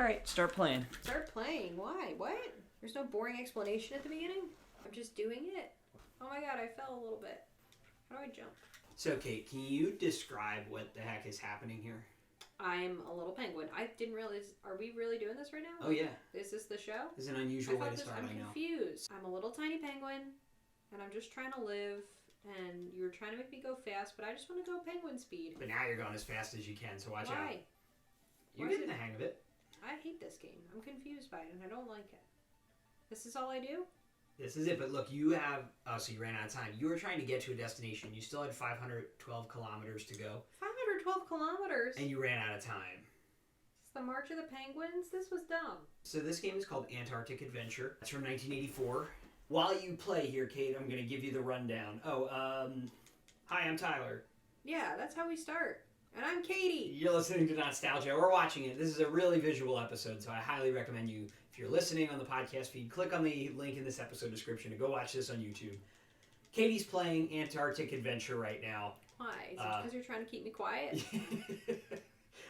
Alright, start playing. Start playing? Why? What? There's no boring explanation at the beginning? I'm just doing it. Oh my god, I fell a little bit. How do I jump? So, Kate, can you describe what the heck is happening here? I'm a little penguin. I didn't realize... Are we really doing this right now? Oh, yeah. Is this the show? This is an unusual way to start, I'm confused. I'm a little tiny penguin, and I'm just trying to live, and you're trying to make me go fast, but I just want to go penguin speed. But now you're going as fast as you can, so watch out. Why? You're getting the hang of it. I hate this game. I'm confused by it, and I don't like it. This is all I do? This is it, but look, you have... Oh, so you ran out of time. You were trying to get to a destination. You still had 512 kilometers to go. 512 kilometers? And you ran out of time. It's the March of the Penguins? This was dumb. So this game is called Antarctic Adventure. It's from 1984. While you play here, Kate, I'm going to give you the rundown. Hi, I'm Tyler. Yeah, that's how we start. And I'm Katie. You're listening to Not-Stalgia. We're watching it. This is a really visual episode, so I highly recommend you, if you're listening on the podcast feed, click on the link in this episode description and go watch this on YouTube. Katie's playing Antarctic Adventure right now. Why? Is it because you're trying to keep me quiet?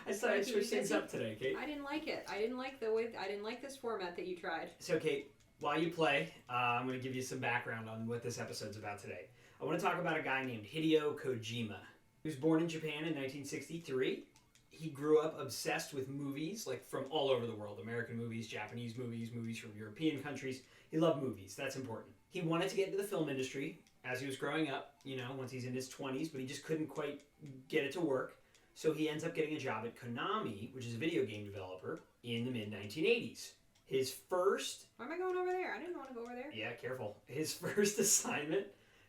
I thought I'd switch things up today, Kate. I didn't like it. I didn't like this format that you tried. So, Kate, while you play, I'm going to give you some background on what this episode's about today. I want to talk about a guy named Hideo Kojima. He was born in Japan in 1963. He grew up obsessed with movies, like from all over the world. American movies, Japanese movies, movies from European countries. He loved movies. That's important. He wanted to get into the film industry as he was growing up, once he's in his 20s, but he just couldn't quite get it to work. So he ends up getting a job at Konami, which is a video game developer, in the mid-1980s. His first... Why am I going over there? I didn't want to go over there. Yeah, careful. His first assignment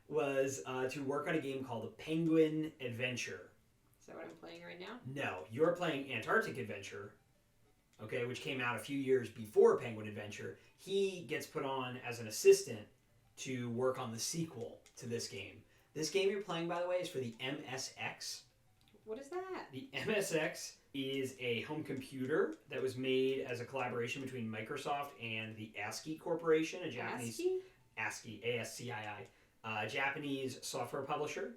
was to work on a game called The Penguin Adventure. Is that what I'm playing right now? No, you're playing Antarctic Adventure, okay, which came out a few years before Penguin Adventure. He gets put on as an assistant to work on the sequel to this game. This game you're playing, by the way, is for the MSX. What is that? The MSX is a home computer that was made as a collaboration between Microsoft and the ASCII Corporation, a Japanese... ASCII, A-S-C-I-I. Japanese software publisher.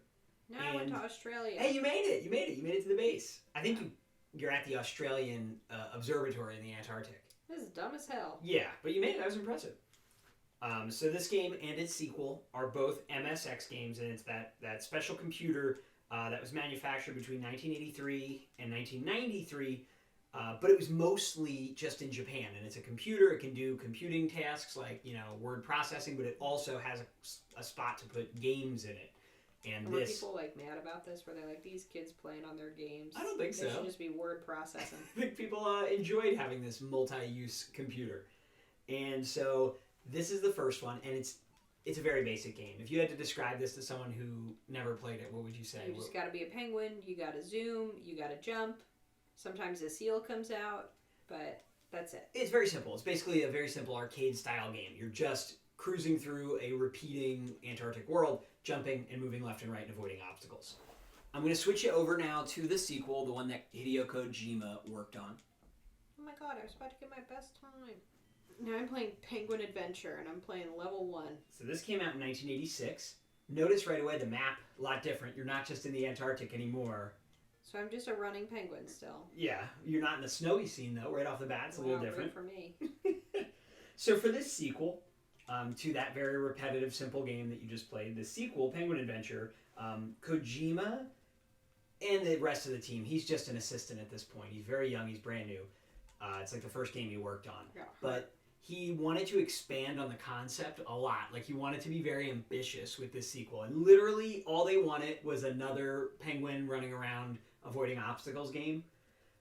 No, I went to Australia. Hey, you made it. You made it to the base. I think you're at the Australian observatory in the Antarctic. This is dumb as hell. Yeah, but you made it. That was impressive. So this game and its sequel are both MSX games, and it's that special computer that was manufactured between 1983 and 1993, but it was mostly just in Japan. And it's a computer. It can do computing tasks like, word processing, but it also has a spot to put games in it. And were people mad about this? Were they like, these kids playing on their games? I don't think so. They should just be word processing. I think people enjoyed having this multi-use computer. And so this is the first one, and it's a very basic game. If you had to describe this to someone who never played it, what would you say? You just got to be a penguin. You got to zoom. You got to jump. Sometimes a seal comes out, but that's it. It's very simple. It's basically a very simple arcade-style game. You're just cruising through a repeating Antarctic world, jumping and moving left and right and avoiding obstacles. I'm going to switch you over now to the sequel, the one that Hideo Kojima worked on. Oh my god, I was about to get my best time. Now I'm playing Penguin Adventure, and I'm playing level 1. So this came out in 1986. Notice right away the map, a lot different. You're not just in the Antarctic anymore. So I'm just a running penguin still. Yeah, you're not in the snowy scene though, right off the bat. It's a little different. For me. So for this sequel, to that very repetitive, simple game that you just played, the sequel, Penguin Adventure, Kojima and the rest of the team, he's just an assistant at this point. He's very young, he's brand new. It's like the first game he worked on. Yeah. But he wanted to expand on the concept a lot. Like, he wanted to be very ambitious with this sequel. And literally, all they wanted was another penguin running around avoiding obstacles game.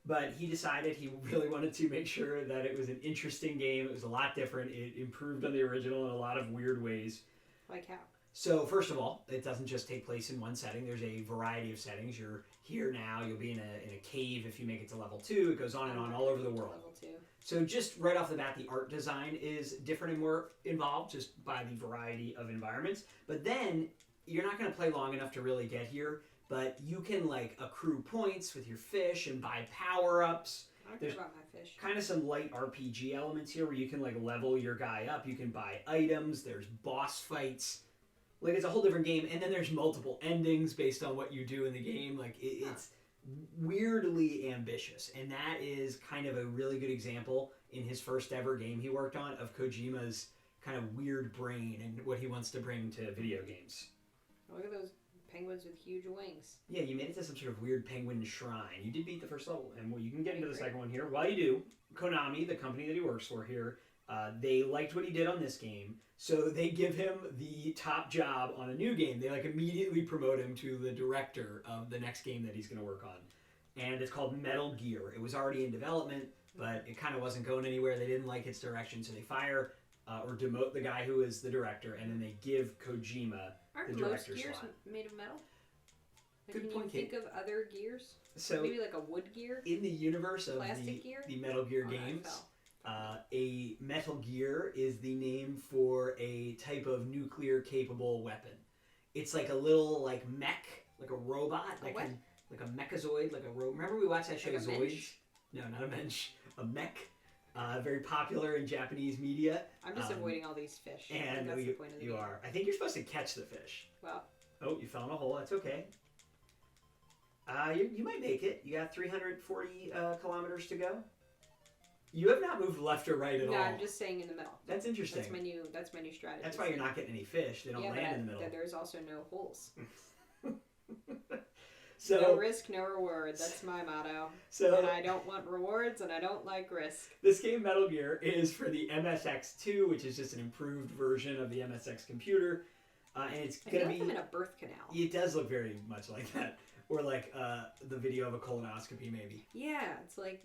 But he decided he really wanted to make sure that it was an interesting game. It was a lot different. It improved on the original in a lot of weird ways. Like how? So, first of all, it doesn't just take place in one setting. There's a variety of settings. You're here now. You'll be in a cave if you make it to level 2. It goes on and on all over the world. Level 2. So just right off the bat, the art design is different and more involved just by the variety of environments. But then, you're not going to play long enough to really get here. But you can accrue points with your fish and buy power-ups. I don't care about my fish. Kind of some light RPG elements here where you can level your guy up. You can buy items. There's boss fights. It's a whole different game. And then there's multiple endings based on what you do in the game. It's weirdly ambitious, and that is kind of a really good example in his first ever game he worked on of Kojima's kind of weird brain and what he wants to bring to video games. Look at those penguins with huge wings. Yeah, you made it to some sort of weird penguin shrine. You did beat the first level, and you can get into the second one here. While you do, Konami, the company that he works for here, they liked what he did on this game, so they give him the top job on a new game. They immediately promote him to the director of the next game that he's going to work on, and it's called Metal Gear. It was already in development, but it kind of wasn't going anywhere. They didn't like its direction, so they fire or demote the guy who is the director, and then they give Kojima the director's slot. Aren't most gears made of metal? Good point, Can you think of other gears? So maybe like a wood gear? In the universe of gear? the Metal Gear games, a Metal Gear is the name for a type of nuclear-capable weapon. It's like a little mech, like a robot, like a mechazoid, like a robot. Remember we watched that show Zoids? Mensch? No, not a mensch. A mech. Very popular in Japanese media. I'm just avoiding all these fish. And that's the point of the game. are. I think you're supposed to catch the fish. Well. Oh, you fell in a hole. That's okay. You might make it. You got 340 kilometers to go. You have not moved left or right at all. No, I'm just saying in the middle. That's interesting. That's my new strategy. That's why you're not getting any fish. They don't land in the middle. There's also no holes. So, no risk, no reward. That's my motto. And I don't want rewards, and I don't like risk. This game, Metal Gear, is for the MSX2, which is just an improved version of the MSX computer. And it's going to be... I'm in a birth canal. It does look very much like that. Or like the video of a colonoscopy, maybe. Yeah, it's like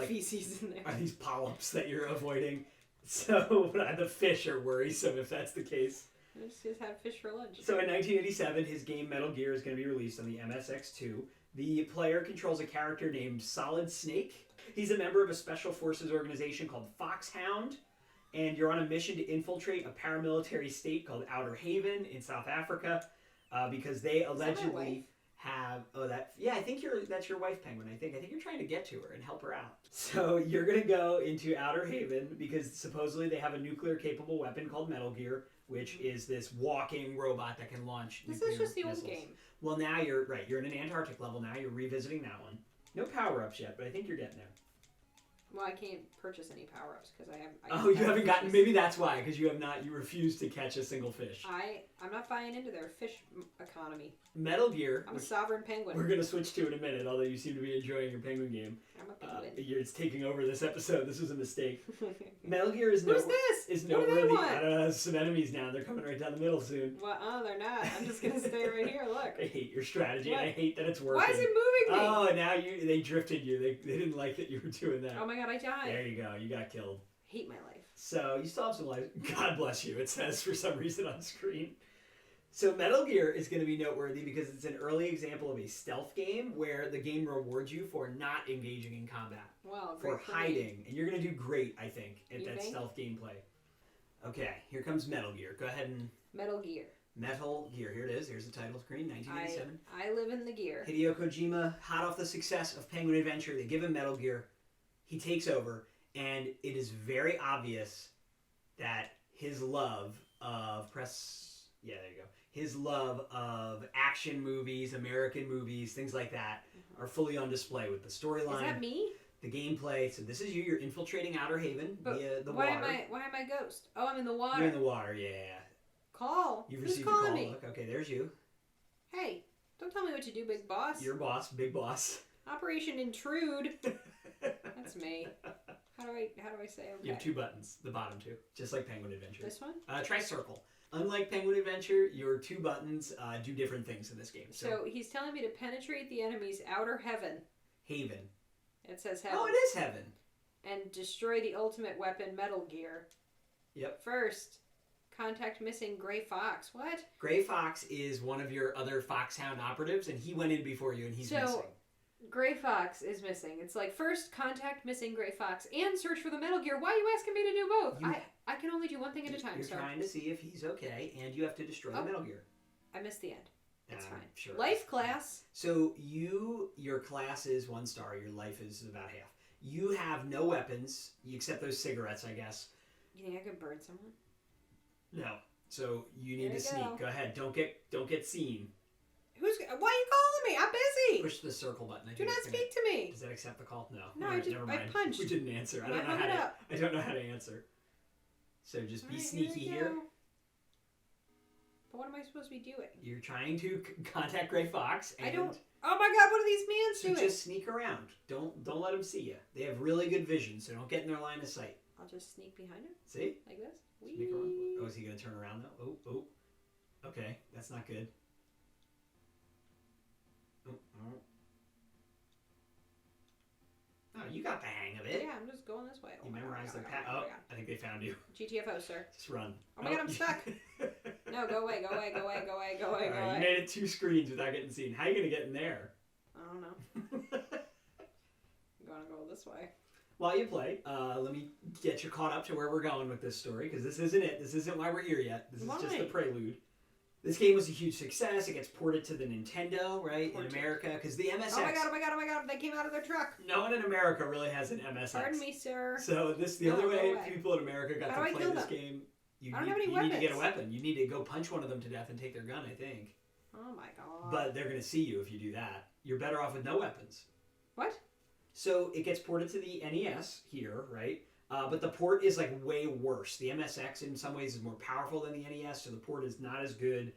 feces in there. Are these polyps that you're avoiding? So the fish are worrisome if that's the case. I just had fish for lunch. So in 1987, his game Metal Gear is going to be released on the MSX2. The player controls a character named Solid Snake. He's a member of a special forces organization called Foxhound. And you're on a mission to infiltrate a paramilitary state called Outer Haven in South Africa because they allegedly have... I think that's your wife, Penguin. I think you're trying to get to her and help her out. So you're going to go into Outer Haven because supposedly they have a nuclear-capable weapon called Metal Gear, which is this walking robot that can launch nuclear missiles. This is just the missiles. Old game. Well, now you're right. You're in an Antarctic level now. You're revisiting that one. No power-ups yet, but I think you're getting there. Well, I can't purchase any power-ups because I have... You haven't gotten... Maybe that's why, because you refuse to catch a single fish. I'm not buying into their fish economy. Metal Gear... I'm a sovereign penguin. We're going to switch to in a minute, although you seem to be enjoying your penguin game. I'm a penguin. It's taking over this episode. This was a mistake. Metal Gear is Who's this? Is what do they want? I don't know, there's some enemies now. They're coming right down the middle soon. Well, they're not. I'm just going to stay right here. Look. I hate your strategy, and I hate that it's working. Why is it moving me? Oh, now they drifted you. They didn't like that you were doing that. Oh my god, I died. There you go. You got killed. Hate my life. So you still have some life. God bless you, it says for some reason on screen. So Metal Gear is going to be noteworthy because it's an early example of a stealth game where the game rewards you for not engaging in combat. Well, for hiding. And you're going to do great, I think, at that stealth gameplay. Okay, here comes Metal Gear. Go ahead and... Metal Gear. Metal Gear. Here it is. Here's the title screen, 1987. I live in the gear. Hideo Kojima, hot off the success of Penguin Adventure, they give him Metal Gear. He takes over, and it is very obvious that his love of there you go. His love of action movies, American movies, things like that, are fully on display with the storyline. Is that me? The gameplay. So this is you. You're infiltrating Outer Haven via the water. Why am I ghost? Oh, I'm in the water. You're in the water, yeah. Call. You've Who's received a calling call. me? Look, okay, there's you. Hey, don't tell me what to do, big boss. Your boss, big boss. Operation Intrude. That's me. How do I say okay? You have two buttons, the bottom two, just like Penguin Adventure. This one? Try circle. Unlike Penguin Adventure, your two buttons do different things in this game. So he's telling me to penetrate the enemy's outer heaven. Haven. It says heaven. Oh, it is heaven. And destroy the ultimate weapon, Metal Gear. Yep. First, contact missing Gray Fox. What? Gray Fox is one of your other Foxhound operatives, and he went in before you, and he's missing. Gray Fox is missing. It's like, first, contact missing Gray Fox and search for the Metal Gear. Why are you asking me to do both? I can only do one thing at a time, You're trying to see if he's okay, and you have to destroy the Metal Gear. I missed the end. That's fine. Sure. Life class. So your class is 1 star. Your life is about half. You have no weapons, except those cigarettes, I guess. You think I could burn someone? No. So you need to sneak. Go ahead. Don't get seen. Why are you calling me? I'm busy. Push the circle button. Do not speak to me. Does that accept the call? No. No, Alright, I never mind. punched. We didn't answer. I don't know how to answer. So just be sneaky here. But what am I supposed to be doing? You're trying to contact Gray Fox. And I don't. Oh my God! What are these mans so doing? just sneak around. Don't let them see you. They have really good vision, so don't get in their line of sight. I'll just sneak behind him. See? Like this. Sneak around. Oh, is he gonna turn around though? Oh. Okay, that's not good. Oh, you got the hang of it. Yeah, I'm just going this way. You memorized their path. Oh, I think they found you. GTFO, sir. Just run. Oh my God, I'm stuck. No, go away. You made it 2 screens without getting seen. How are you going to get in there? I don't know. I'm going to go this way. While you play, let me get you caught up to where we're going with this story, because this isn't it. This isn't why we're here yet. This is just the prelude. This game was a huge success. It gets ported to the Nintendo, right, in America, because the MSX... Oh my God, they came out of their truck. No one in America really has an MSX. Pardon me, sir. So the other way people in America got to play this game... I don't have any weapons. You need to get a weapon. You need to go punch one of them to death and take their gun, I think. Oh my God. But they're going to see you if you do that. You're better off with no weapons. What? So it gets ported to the NES here, right? But the port is like way worse. The MSX in some ways is more powerful than the NES, so the port is not as good.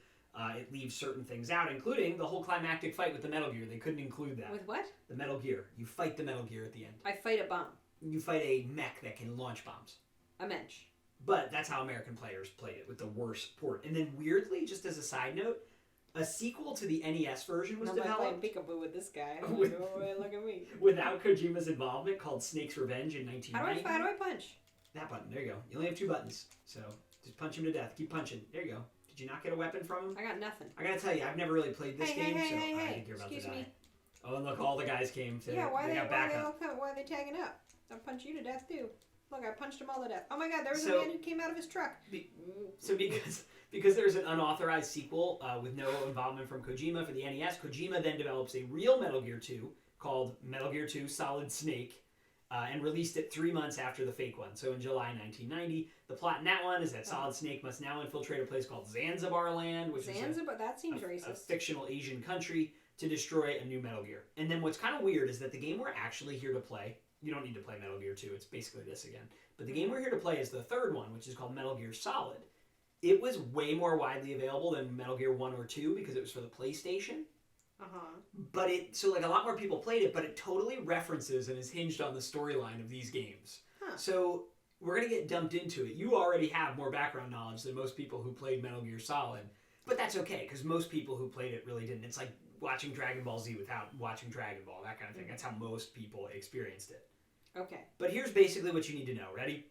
It leaves certain things out, including the whole climactic fight with the Metal Gear. They couldn't include that. With what? The Metal Gear. You fight the Metal Gear at the end. I fight a bomb. You fight a mech that can launch bombs. A mensch. But that's how American players played it, with the worst port. And then weirdly, just as a side note, a sequel to the NES version was developed. I'm playing peekaboo with this guy. Look at me. Without Kojima's involvement, called Snake's Revenge in 1990. How do I punch? That button. There you go. You only have 2 buttons. So just punch him to death. Keep punching. There you go. Did you not get a weapon from him? I got nothing. I gotta tell you, I've never really played this game, so I think you're about to die. Excuse me. Oh, and look, all the guys came to. Yeah, why are they they tagging up? I'll punch you to death too. Look, I punched them all to death. Oh my God, there was a man who came out of his truck. Because there's an unauthorized sequel with no involvement from Kojima for the NES, Kojima then develops a real Metal Gear 2 called Metal Gear 2 Solid Snake and released it 3 months after the fake one. So in July 1990, the plot in that one is that Solid Snake must now infiltrate a place called Zanzibar Land, which is that seems racist. A fictional Asian country, to destroy a new Metal Gear. And then what's kind of weird is that the game we're actually here to play, you don't need to play Metal Gear 2, it's basically this again. But the game we're here to play is the third one, which is called Metal Gear Solid. It was way more widely available than Metal Gear 1 or 2 because it was for the PlayStation. But so a lot more people played it, but it totally references and is hinged on the storyline of these games. So we're going to get dumped into it. You already have more background knowledge than most people who played Metal Gear Solid. But that's okay, because most people who played it really didn't. It's like watching Dragon Ball Z without watching Dragon Ball, that kind of thing. That's how most people experienced it. Okay. But here's basically what you need to know. Ready?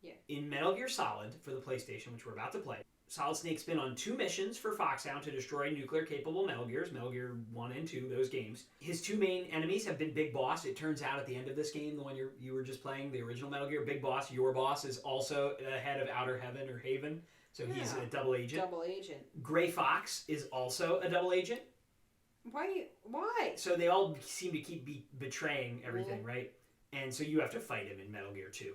Yeah. In Metal Gear Solid for the PlayStation, which we're about to play, Solid Snake's been on 2 missions for Foxhound to destroy nuclear-capable Metal Gears, Metal Gear 1 and 2, those games. His 2 main enemies have been Big Boss. It turns out at the end of this game, the one you were just playing, the original Metal Gear, Big Boss, your boss, is also the head of Outer Heaven or Haven. So he's a double agent. Double agent. Gray Fox is also a double agent. Why? So they all seem to keep betraying everything, right? And so you have to fight him in Metal Gear 2.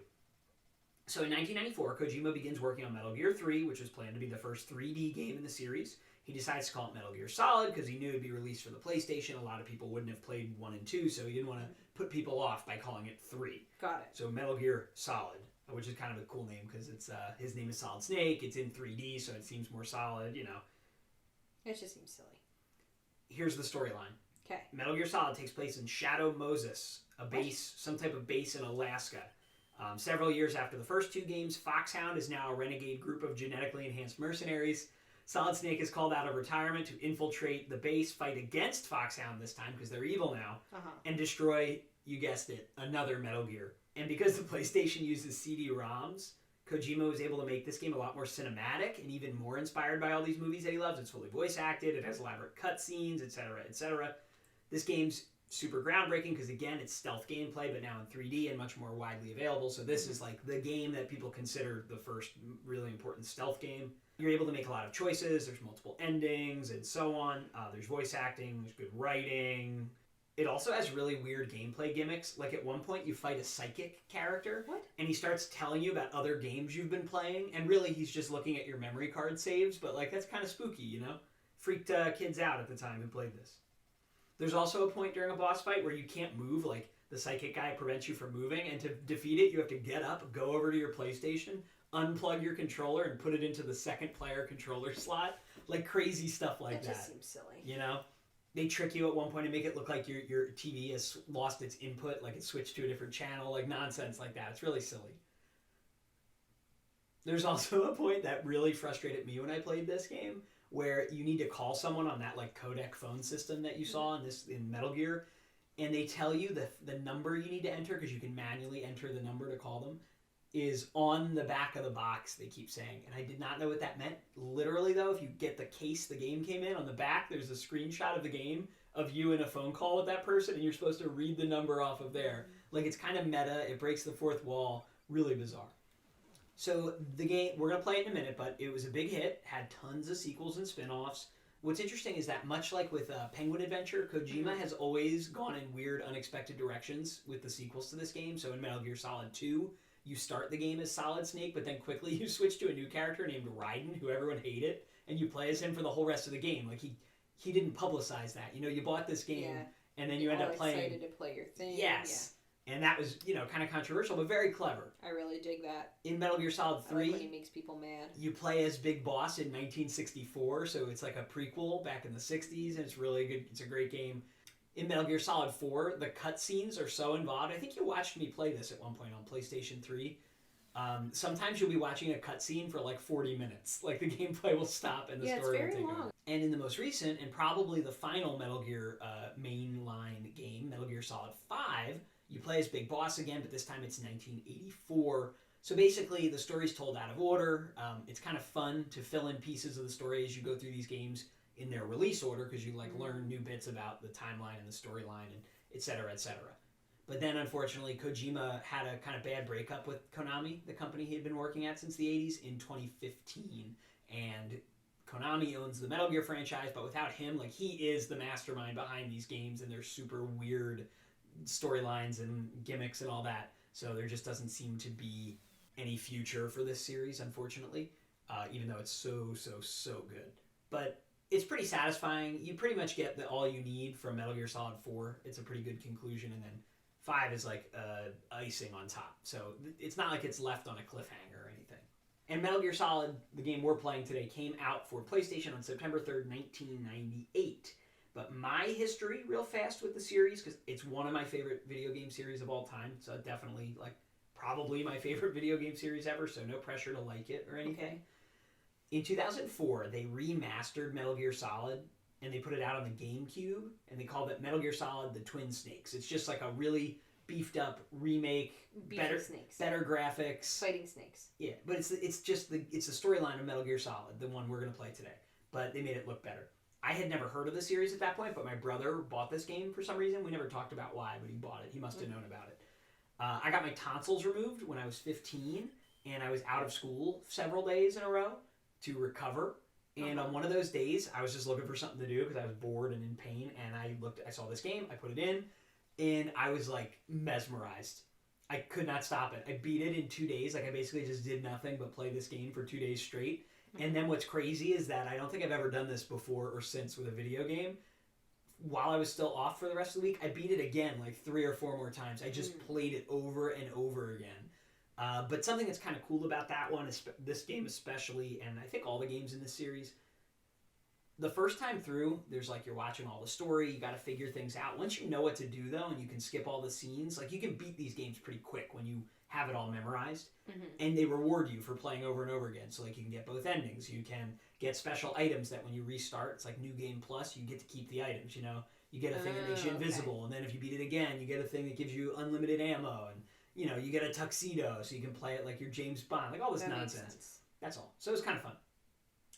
So in 1994, Kojima begins working on Metal Gear 3, which was planned to be the first 3D game in the series. He decides to call it Metal Gear Solid because he knew it would be released for the PlayStation. A lot of people wouldn't have played 1 and 2, so he didn't want to put people off by calling it 3. Got it. So Metal Gear Solid, which is kind of a cool name because it's his name is Solid Snake. It's in 3D, so it seems more solid, you know. It just seems silly. Here's the storyline. Okay. Metal Gear Solid takes place in Shadow Moses, a base, some type of base in Alaska. Several years after the first 2 games, Foxhound is now a renegade group of genetically enhanced mercenaries. Solid Snake is called out of retirement to infiltrate the base, fight against Foxhound this time because they're evil now, and destroy, you guessed it, another Metal Gear. And because the PlayStation uses CD-ROMs, Kojima was able to make this game a lot more cinematic and even more inspired by all these movies that he loves. It's fully voice acted, it has elaborate cutscenes, etc., etc. This game's super groundbreaking because, again, it's stealth gameplay, but now in 3D and much more widely available. So this is like the game that people consider the first really important stealth game. You're able to make a lot of choices. There's multiple endings and so on. There's voice acting. There's good writing. It also has really weird gameplay gimmicks. Like at one point you fight a psychic character. What? And he starts telling you about other games you've been playing. And really he's just looking at your memory card saves. But like that's kind of spooky, you know? freaked kids out at the time who played this. There's also a point during a boss fight where you can't move, like the psychic guy prevents you from moving, and to defeat it, you have to get up, go over to your PlayStation, unplug your controller, and put it into the second player controller slot. Like crazy stuff like that. That just seems silly. You know? They trick you at one point and make it look like your TV has lost its input, like it switched to a different channel, like nonsense like that. It's really silly. There's also a point that really frustrated me when I played this game, where you need to call someone on that like codec phone system that you saw in Metal Gear, and they tell you the number you need to enter, because you can manually enter the number to call them, is on the back of the box, they keep saying. And I did not know what that meant. Literally, though, if you get the case the game came in, on the back, there's a screenshot of the game of you in a phone call with that person, and you're supposed to read the number off of there. Like, it's kind of meta. It breaks the fourth wall. Really bizarre. So, the game, we're going to play it in a minute, but it was a big hit, had tons of sequels and spin-offs. What's interesting is that, much like with Penguin Adventure, Kojima has always gone in weird, unexpected directions with the sequels to this game. So, in Metal Gear Solid 2, you start the game as Solid Snake, but then quickly you switch to a new character named Raiden, who everyone hated, and you play as him for the whole rest of the game. Like, he didn't publicize that. You know, you bought this game, and then you end up playing... excited to play your thing. Yes. Yeah. And that was, you know, kind of controversial, but very clever. I really dig that. In Metal Gear Solid 3... I like when he makes people mad. You play as Big Boss in 1964, so it's like a prequel back in the 60s, and it's really good. It's a great game. In Metal Gear Solid 4, the cutscenes are so involved. I think you watched me play this at one point on PlayStation 3. Sometimes you'll be watching a cutscene for like 40 minutes. Like the gameplay will stop and the story will take over. And in the most recent, and probably the final Metal Gear mainline game, Metal Gear Solid 5, you play as Big Boss again, but this time it's 1984. So basically, the story's told out of order. It's kind of fun to fill in pieces of the story as you go through these games in their release order, because you like learn new bits about the timeline and the storyline and et cetera, et cetera. But then, unfortunately, Kojima had a kind of bad breakup with Konami, the company he had been working at since the 80s, in 2015. And Konami owns the Metal Gear franchise, but without him, like, he is the mastermind behind these games and their super weird storylines and gimmicks and all that. So there just doesn't seem to be any future for this series, unfortunately, even though it's so good. But it's pretty satisfying. You pretty much get all you need from Metal Gear Solid 4. It's a pretty good conclusion, and then 5 is like icing on top. So it's not like it's left on a cliffhanger or anything. And Metal Gear Solid, the game we're playing today, came out for PlayStation on September 3rd, 1998. But my history, real fast with the series, because it's one of my favorite video game series of all time. So definitely, like, probably my favorite video game series ever, so no pressure to like it or anything. Okay. In 2004, they remastered Metal Gear Solid, and they put it out on the GameCube, and they called it Metal Gear Solid: The Twin Snakes. It's just like a really beefed up remake, better graphics, fighting snakes. Yeah, but it's the storyline of Metal Gear Solid, the one we're gonna play today. But they made it look better. I had never heard of the series at that point, but my brother bought this game for some reason. We never talked about why, but he bought it. He must have known about it. I got my tonsils removed when I was 15, and I was out of school several days in a row to recover. And on one of those days, I was just looking for something to do because I was bored and in pain. And I saw this game, I put it in, and I was like mesmerized. I could not stop it. I beat it in 2 days. Like I basically just did nothing but play this game for 2 days straight. And then what's crazy is that I don't think I've ever done this before or since with a video game. While I was still off for the rest of the week, I beat it again like 3 or 4 more times. I just played it over and over again. But something that's kind of cool about that one, is this game especially, and I think all the games in this series, the first time through, there's like you're watching all the story, you got to figure things out. Once you know what to do, though, and you can skip all the scenes, like you can beat these games pretty quick when you have it all memorized. And they reward you for playing over and over again. So like you can get both endings. You can get special items that when you restart, it's like New Game Plus, you get to keep the items, you know. You get a thing that makes you invisible, and then if you beat it again, you get a thing that gives you unlimited ammo, and you know, you get a tuxedo, so you can play it like you're James Bond, like all this nonsense. That's all. So it's kind of fun.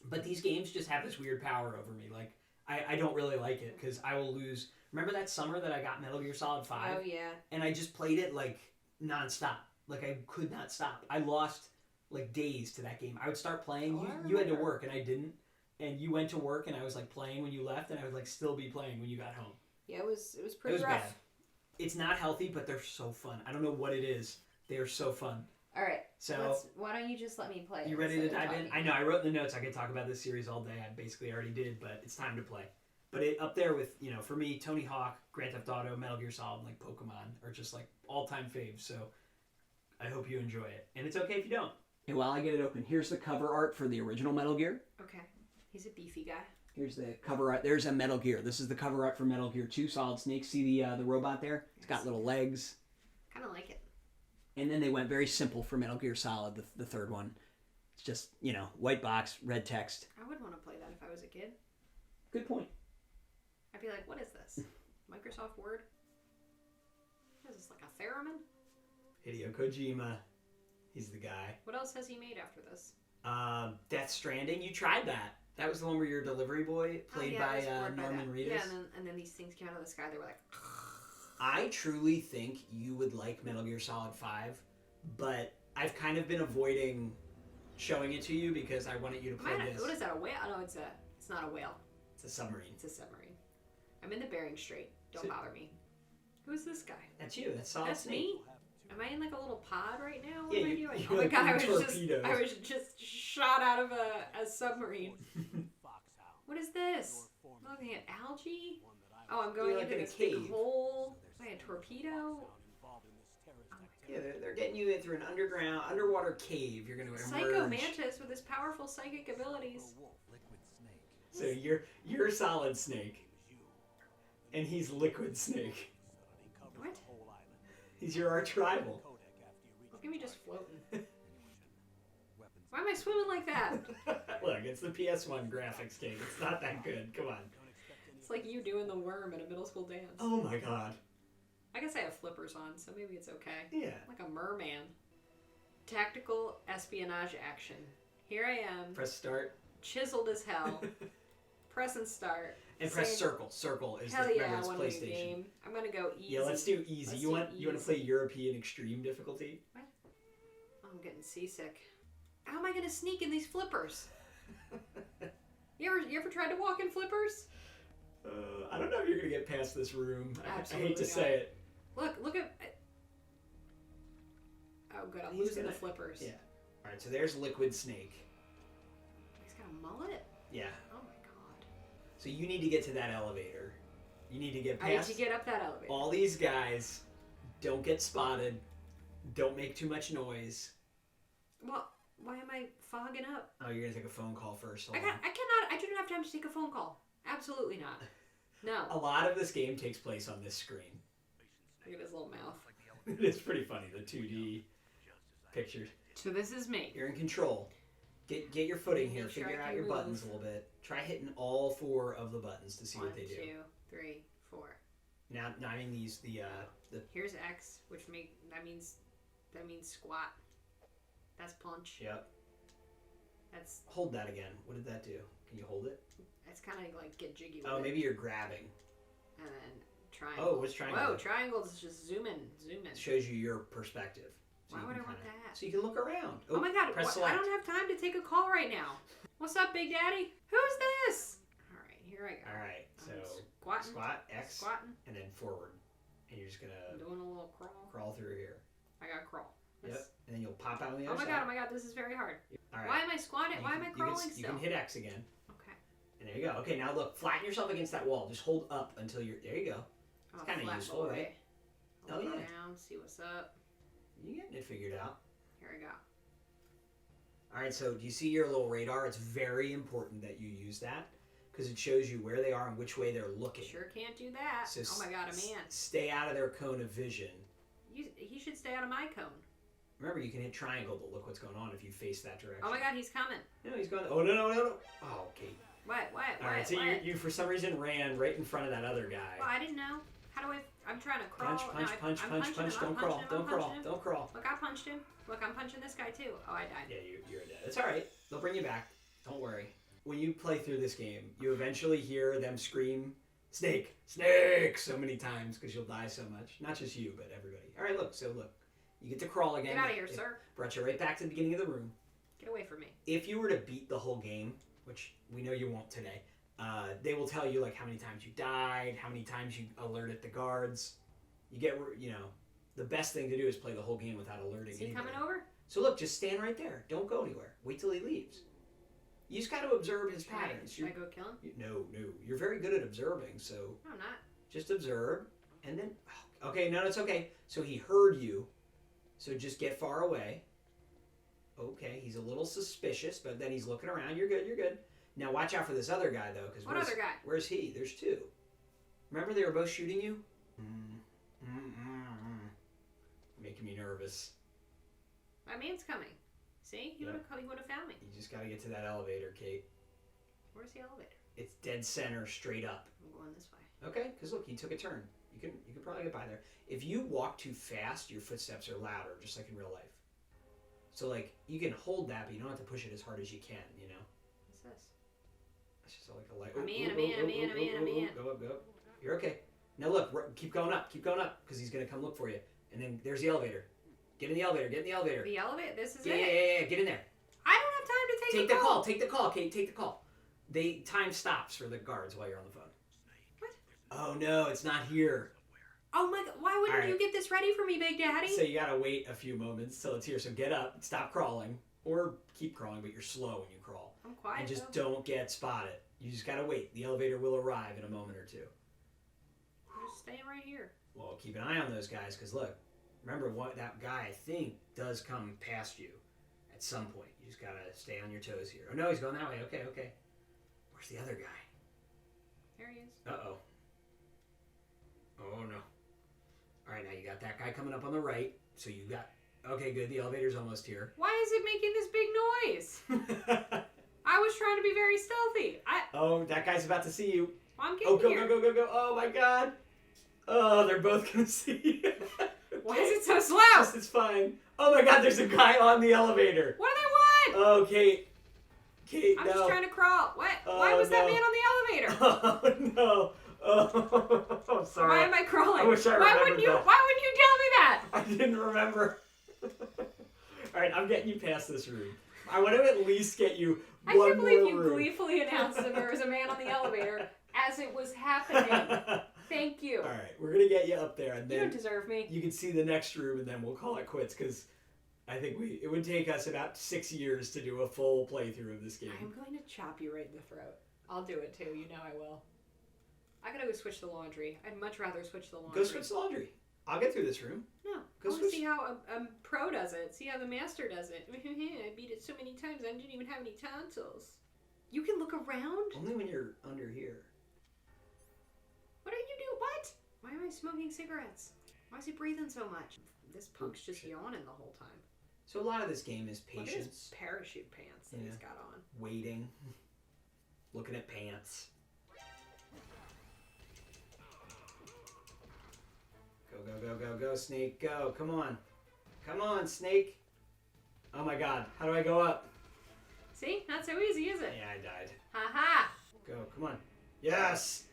But these games just have this weird power over me. Like, I don't really like it, because I will lose. Remember that summer that I got Metal Gear Solid 5? Oh, yeah. And I just played it, like, nonstop. Like, I could not stop. I lost, like, days to that game. I would start playing. You had to work, and I didn't. And you went to work, and I was, like, playing when you left, and I would, like, still be playing when you got home. Yeah, it was pretty rough. Bad. It's not healthy, but they're so fun. I don't know what it is. They are so fun. All right. So why don't you just let me play? you ready to dive in? I know I wrote in the notes I could talk about this series all day. I basically already did, but it's time to play. But up there with, for me, Tony Hawk, Grand Theft Auto, Metal Gear Solid, like Pokemon are just like all-time faves. So I hope you enjoy it. And it's okay if you don't. And while I get it open, here's the cover art for the original Metal Gear. Okay. He's a beefy guy. Here's the cover art. There's a Metal Gear. This is the cover art for Metal Gear 2, Solid Snake. See the robot there? It's got little legs. Kind of like it. And then they went very simple for Metal Gear Solid, the third one. It's just, white box, red text. I would want to play that if I was a kid. Good point. I'd be like, what is this? Microsoft Word? What is this, like a theremin? Hideo Kojima. He's the guy. What else has he made after this? Death Stranding. You tried that. That was the one where you're a delivery boy, played by Norman Reedus. Yeah, and then these things came out of the sky. They were like... I truly think you would like Metal Gear Solid 5, but I've kind of been avoiding showing it to you because I wanted you to play this. What is that, a whale? Oh, no, it's not a whale. It's a submarine. It's a submarine. I'm in the Bering Strait. Don't bother me. Who's this guy? That's you. That's Solid Snake. Me? Am I in like a little pod right now? What yeah, am I doing? Oh my god, I was just shot out of a submarine. What is this? I'm looking at algae? Oh, I'm going into this big hole. Am I a torpedo? Oh yeah, they're getting you in through an underwater cave. You're going to emerge. Psycho Mantis with his powerful psychic abilities. So you're Solid Snake, and he's Liquid Snake. What? He's your arch rival. Look at me just floating. Why am I swimming like that? Look, it's the PS1 graphics game. It's not that good. Come on. It's like you doing the worm at a middle school dance. Oh my god. I guess I have flippers on, so maybe it's okay. Yeah. Like a merman. Tactical espionage action. Here I am. Press start. Chiseled as hell. Press and start. And press circle. Circle is hell the yeah, I want PlayStation. a game. I'm gonna go easy. Yeah, let's do easy. You want to play European extreme difficulty? What? Oh, I'm getting seasick. How am I gonna sneak in these flippers? You ever tried to walk in flippers? I don't know if you're gonna get past this room. I hate to say it. Look at. Oh, good. I'm losing the flippers. Yeah. All right. So there's Liquid Snake. He's got a mullet. Yeah. Oh my god. So you need to get to that elevator. You need to get past. I need to get up that elevator. All these guys. Don't get spotted. Don't make too much noise. Well, why am I fogging up? Oh, you're gonna take a phone call first. I cannot. I do not have time to take a phone call. Absolutely not. No. A lot of this game takes place on this screen. Look at his little mouth. It's pretty funny, the 2D pictures. So this is me. You're in control. Get your footing here. Figure out your buttons a little bit. Try hitting all 4 of the buttons to see what they do. 1, 2, 3, 4. Now I mean these the Here's X, which that means squat. That's punch. Yep. That's hold that again. What did that do? Can you hold it? It's kind of like get jiggy with Oh, it. maybe you're grabbing. And then triangle. Oh, what's triangle? Whoa, triangles is just zoom in. It shows you your perspective. So why would I want that? So you can look around. Oh my god, press I don't have time to take a call right now. What's up, Big Daddy? Who's this? Alright, here I go. Alright, so squatting. Squat, X, squatting. And then forward. And you're just going I'm doing a little crawl. Crawl through here. I got crawl. Yep. And then you'll pop out on the other side. Oh my god, this is very hard. All right. Why am I squatting? Why am I crawling still? You can hit X again. Okay. And there you go. Okay, now look, flatten yourself against that wall. Just hold up until you're, there you go. It's kind of useful, right? Oh yeah. Around, see what's up. You're getting it figured out. Here we go. All right, so do you see your little radar? It's very important that you use that because it shows you where they are and which way they're looking. Sure can't do that. So oh my god, a man. Stay out of their cone of vision. He should stay out of my cone. Remember, you can hit triangle to look what's going on if you face that direction. Oh my god, he's coming. No, he's going. Oh, no. Oh, okay. What? All right, so you for some reason ran right in front of that other guy. Well, I didn't know. How do I... I'm trying to crawl. Punch. Don't crawl. Look, I punched him. Look, I'm punching this guy too. Oh, I died. Yeah, you're dead. It's all right. They'll bring you back. Don't worry. When you play through this game, you eventually hear them scream, "Snake! Snake!" so many times because you'll die so much. Not just you, but everybody. All right, look. You get to crawl again. Get out of here, sir. Brought you right back to the beginning of the room. Get away from me. If you were to beat the whole game, which we know you won't today, they will tell you like how many times you died, how many times you alerted the guards. You get, the best thing to do is play the whole game without alerting Is he anybody. coming over? So look, just stand right there. Don't go anywhere. Wait till he leaves. You just got to observe his patterns. Should I go kill him? No. You're very good at observing, so... No, I'm not. Just observe, and then... Okay, no, it's okay. So he heard you, so just get far away. Okay, he's a little suspicious, but then he's looking around. You're good. Now watch out for this other guy, though. Cause what other guy? Where's he? There's two. Remember they were both shooting you? Making me nervous. My man's coming. See? He would have found me. You just got to get to that elevator, Kate. Where's the elevator? It's dead center, straight up. I'm going this way. Okay, because look, he took a turn. You can probably get by there. If you walk too fast, your footsteps are louder, just like in real life. So, like, you can hold that, but you don't have to push it as hard as you can, you know? What's this? It's just like a light. I'm in. Go up. You're okay. Now, look, keep going up, because he's going to come look for you. And then there's the elevator. Get in the elevator. The elevator? This is it? Yeah. Get in there. I don't have time to take the call. Take the call, Kate. Take the call. Time stops for the guards while you're on the phone. What? Oh, no, it's not here. Oh my God, why wouldn't you get this ready for me, Big Daddy? So you gotta wait a few moments till it's here. So get up, stop crawling, or keep crawling, but you're slow when you crawl. I'm quiet. And just don't get spotted. You just gotta wait. The elevator will arrive in a moment or two. I'm just staying right here. Well, keep an eye on those guys, because look, remember what that guy, I think, does come past you at some point. You just gotta stay on your toes here. Oh no, he's going that way. Okay. Where's the other guy? There he is. Uh-oh. Oh no. Alright, now you got that guy coming up on the right. So you got... Okay, good. The elevator's almost here. Why is it making this big noise? I was trying to be very stealthy. Oh, that guy's about to see you. Well, I'm getting here. Go. Oh my God. Oh, they're both going to see you. Why is it so slow? It's fine. Oh my God, there's a guy on the elevator. What do they want? Oh, Kate, I'm just trying to crawl. What? Why was that man on the elevator? Oh, no. Oh, I'm sorry. Why am I crawling? I wish I remembered Why wouldn't you tell me that? I didn't remember. All right, I'm getting you past this room. I want to at least get you one more room. I can't believe you gleefully announced that there was a man on the elevator as it was happening. Thank you. All right, we're going to get you up there. And then you don't deserve me. You can see the next room, and then we'll call it quits, because I think it would take us about 6 years to do a full playthrough of this game. I'm going to chop you right in the throat. I'll do it, too. You know I will. I gotta go switch the laundry. I'd much rather switch the laundry. Go switch the laundry. I'll get through this room. No. I want to see how a pro does it. See how the master does it. I beat it so many times I didn't even have any tonsils. You can look around? Only when you're under here. What did you do? What? Why am I smoking cigarettes? Why is he breathing so much? This punk's just yawning the whole time. So a lot of this game is patience. Look at his parachute pants that he's got on. Waiting. Looking at pants. Go, Snake, go. Come on, Snake. Oh my God, how do I go up? See? Not so easy, is it? Yeah, I died. Ha-ha! Go, come on. Yes!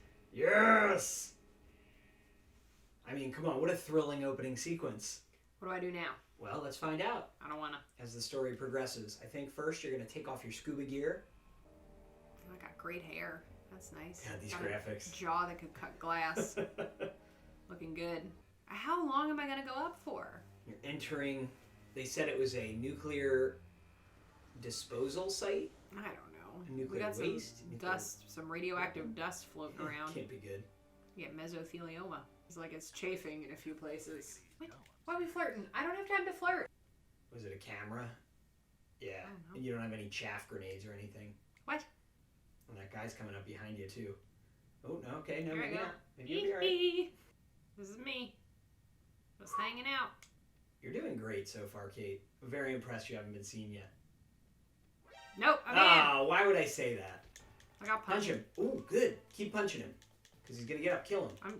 I mean, come on, what a thrilling opening sequence. What do I do now? Well, let's find out. I don't wanna. As the story progresses. I think first you're gonna take off your scuba gear. Oh, I got great hair. That's nice. Yeah, these graphics. A jaw that could cut glass. Looking good. How long am I going to go up for? You're entering... They said it was a nuclear disposal site? I don't know. A nuclear waste? Some dust, some radioactive dust floating around. Can't be good. You get mesothelioma. It's like it's chafing in a few places. Wait, why are we flirting? I don't have time to flirt. Was it a camera? Yeah. And you don't have any chaff grenades or anything. What? And that guy's coming up behind you, too. Oh, no, okay. No, maybe not. Maybe you'll be all right. This is me. Just hanging out. You're doing great so far, Kate. I'm very impressed you haven't been seen yet. Nope, I'm in. Why would I say that? I got punched. Punch him. Ooh, good. Keep punching him. Because he's going to get up. Kill him.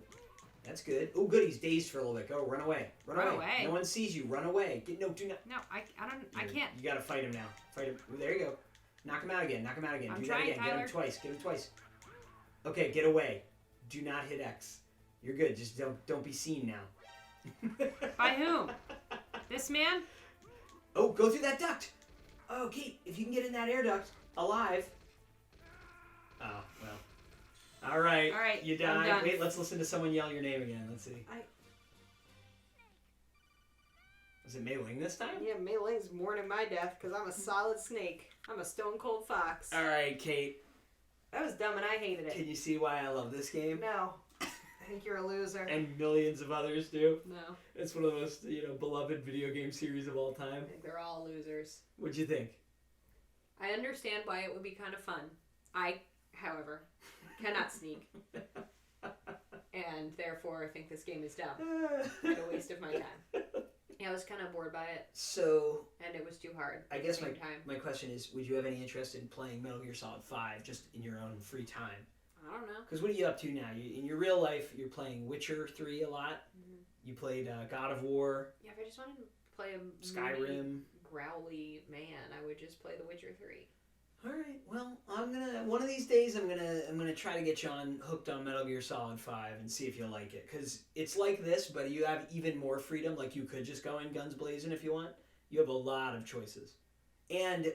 That's good. Oh, good. He's dazed for a little bit. Go, run away. Run away. No one sees you. Run away. Do not. No, I can't. You got to fight him now. Fight him. Ooh, there you go. Knock him out again. I'm Do trying, that again. Tyler. Get him twice. Okay, get away. Do not hit X. You're good. Just don't be seen now. By whom? This man? Oh, go through that duct. Oh, Kate, if you can get in that air duct alive. Oh, well. All right. You died. Wait, let's listen to someone yell your name again. Let's see. Was it Mei Ling this time? Yeah, Mei Ling's mourning my death because I'm a solid snake. I'm a stone cold fox. All right, Kate. That was dumb and I hated it. Can you see why I love this game? No. I think you're a loser. And millions of others do. No. It's one of the most, beloved video game series of all time. I think they're all losers. What'd you think? I understand why it would be kind of fun. I, however, cannot sneak. And therefore think this game is dumb. And a waste of my time. Yeah, I was kind of bored by it. So... And it was too hard. I guess my question is, would you have any interest in playing Metal Gear Solid 5 just in your own free time? I don't know. Because what are you up to now? In your real life, you're playing Witcher 3 a lot. Mm-hmm. You played God of War. Yeah, if I just wanted to play a Skyrim. Growly man, I would just play The Witcher 3. All right. Well, one of these days I'm gonna try to get you hooked on Metal Gear Solid 5 and see if you'll like it. Because it's like this, but you have even more freedom. Like, you could just go in guns blazing if you want. You have a lot of choices. And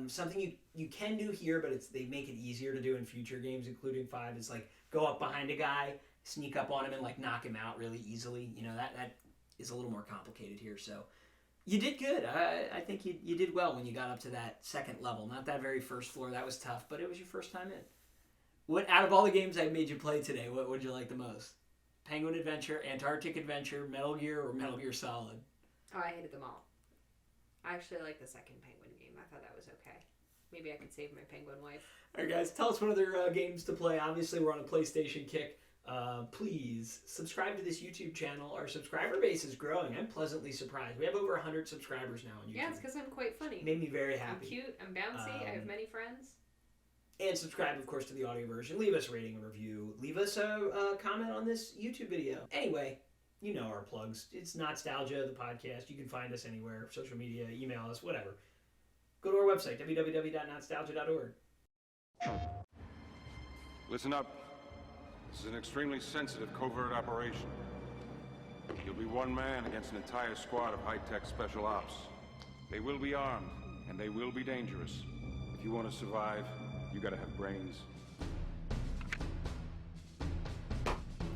something you can do here, but they make it easier to do in future games, including 5, is like go up behind a guy, sneak up on him, and like knock him out really easily. That is a little more complicated here. So you did good. I think you did well when you got up to that second level. Not that very first floor. That was tough, but it was your first time in. What out of all the games I made you play today, what would you like the most? Penguin Adventure, Antarctic Adventure, Metal Gear, or Metal Gear Solid? Oh, I hated them all. I actually like the second Penguin game. I thought that was okay. Maybe I could save my penguin wife. All right, guys, tell us what other games to play. Obviously, we're on a PlayStation kick. Please subscribe to this YouTube channel. Our subscriber base is growing. I'm pleasantly surprised. We have over 100 subscribers now on YouTube. Yeah, it's because I'm quite funny. Made me very happy. I'm cute. I'm bouncy. I have many friends. And subscribe, of course, to the audio version. Leave us a rating and review. Leave us a comment on this YouTube video. Anyway, you know our plugs. It's Not-Stalgia, the podcast. You can find us anywhere. Social media, email us, whatever. Go to our website, www.notstalgia.org. Listen up. This is an extremely sensitive covert operation. You'll be one man against an entire squad of high-tech special ops. They will be armed, and they will be dangerous. If you want to survive, you gotta have brains.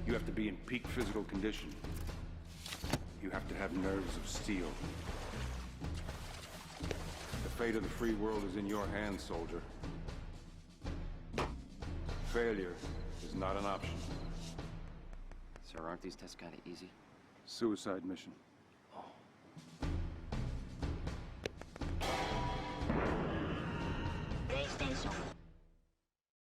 You have to be in peak physical condition. You have to have nerves of steel. The fate of the free world is in your hands, soldier. Failure is not an option. Sir, aren't these tests kind of easy? Suicide mission.